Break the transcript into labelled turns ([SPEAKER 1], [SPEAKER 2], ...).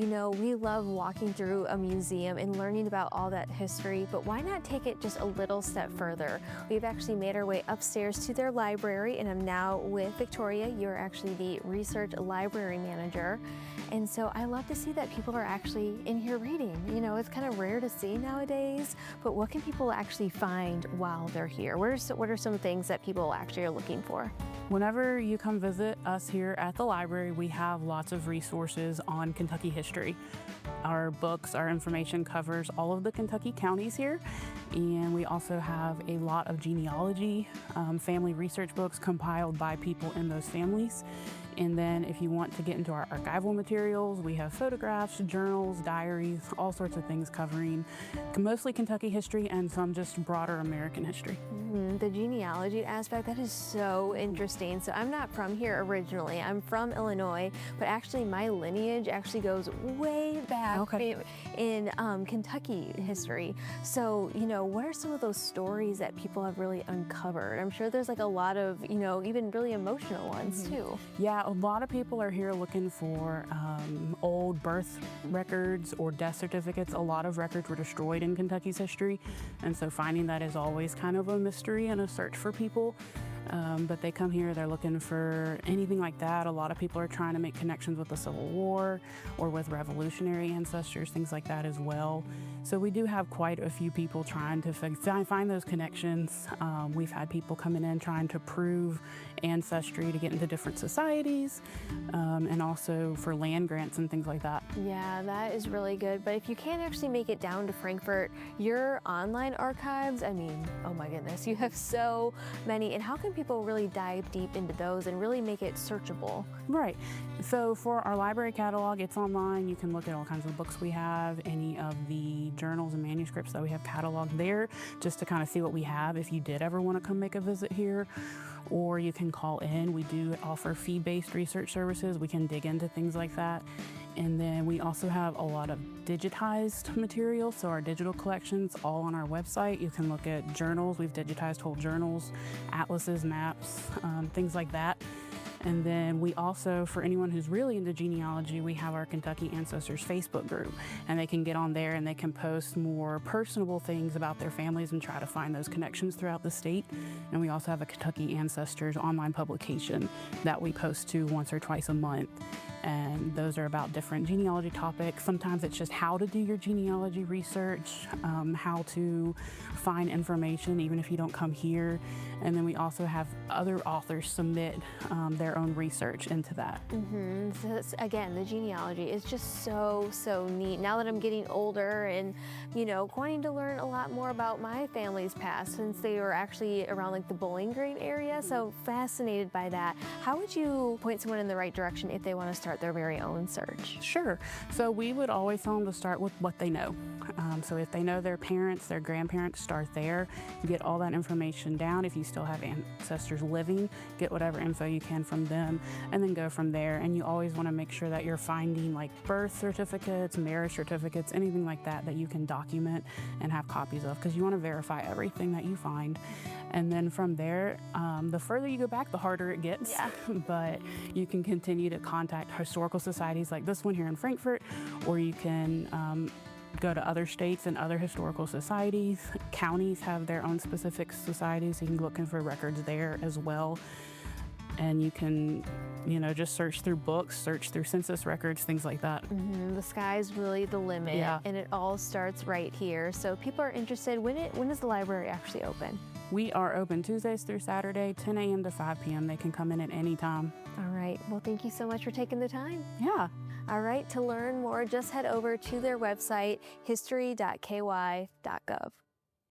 [SPEAKER 1] You know, we love walking through a museum and learning about all that history, but why not take it just a little step further? We've actually made our way upstairs to their library, and I'm now with Victoria. You're actually the research library manager. And so I love to see that people are actually in here reading. You know, it's kind of rare to see nowadays, but what can people actually find while they're here? What are some things that people actually are looking for?
[SPEAKER 2] Whenever you come visit us here at the library, we have lots of resources on Kentucky history. Our books, our information covers all of the Kentucky counties here, and we also have a lot of genealogy, family research books compiled by people in those families. And then if you want to get into our archival materials, we have photographs, journals, diaries, all sorts of things covering mostly Kentucky history and some just broader American history.
[SPEAKER 1] The genealogy aspect, that is so interesting. So I'm not from here originally. I'm from Illinois, but actually my lineage actually goes way back in Kentucky history. So, you know, what are some of those stories that people have really uncovered? I'm sure there's like a lot of, you know, even really emotional ones too.
[SPEAKER 2] Yeah, a lot of people are here looking for old birth records or death certificates. A lot of records were destroyed in Kentucky's history, and so finding that is always kind of a mystery and a search for people. But they come here, they're looking for anything like that. A lot of people are trying to make connections with the Civil War or with revolutionary ancestors, things like that as well. So we do have quite a few people trying to find those connections. We've had people coming in trying to prove ancestry to get into different societies, and also for land grants and things like that.
[SPEAKER 1] Yeah, that is really good. But if you can't actually make it down to Frankfort, your online archives, I mean, oh my goodness, you have so many. And how can people really dive deep into those and really make it searchable?
[SPEAKER 2] Right. So for our library catalog, it's online. You can look at all kinds of books we have, any of the journals and manuscripts that we have cataloged there, just to kind of see what we have if you did ever want to come make a visit here. Or you can call in. We do offer fee-based research services. We can dig into things like that. And then we also have a lot of digitized material, so our digital collections all on our website. You can look at journals. We've digitized whole journals, atlases, maps, things like that. And then we also, for anyone who's really into genealogy, we have our Kentucky Ancestors Facebook group, and they can get on there and they can post more personable things about their families and try to find those connections throughout the state. And we also have a Kentucky Ancestors online publication that we post to once or twice a month. And those are about different genealogy topics. Sometimes it's just how to do your genealogy research, how to find information even if you don't come here. And then we also have other authors submit their own research into that.
[SPEAKER 1] So again, the genealogy is just so neat. Now that I'm getting older and, you know, wanting to learn a lot more about my family's past, since they were actually around like the Bowling Green area, so fascinated by that. How would you point someone in the right direction if they want to start their very own search?
[SPEAKER 2] Sure. So we would always tell them to start with what they know. So if they know their parents, their grandparents, start there. Get all that information down. If you still have ancestors living, get whatever info you can from them, and then go from there. And you always want to make sure that you're finding like birth certificates, marriage certificates, anything like that that you can document and have copies of, because you want to verify everything that you find. And then from there, the further you go back, the harder it gets.
[SPEAKER 1] Yeah.
[SPEAKER 2] But you can continue to contact historical societies like this one here in Frankfort, or you can go to other states and other historical societies. Counties have their own specific societies, so you can be looking for records there as well. And you can, you know, just search through books, search through census records, things like that.
[SPEAKER 1] The sky's really the limit, and it all starts right here. So if people are interested, when is the library actually open?
[SPEAKER 2] We are open Tuesdays through Saturday, 10 a.m. to 5 p.m. They can come in at any time.
[SPEAKER 1] All right. Well, thank you so much for taking the time.
[SPEAKER 2] Yeah.
[SPEAKER 1] All right. To learn more, just head over to their website, history.ky.gov.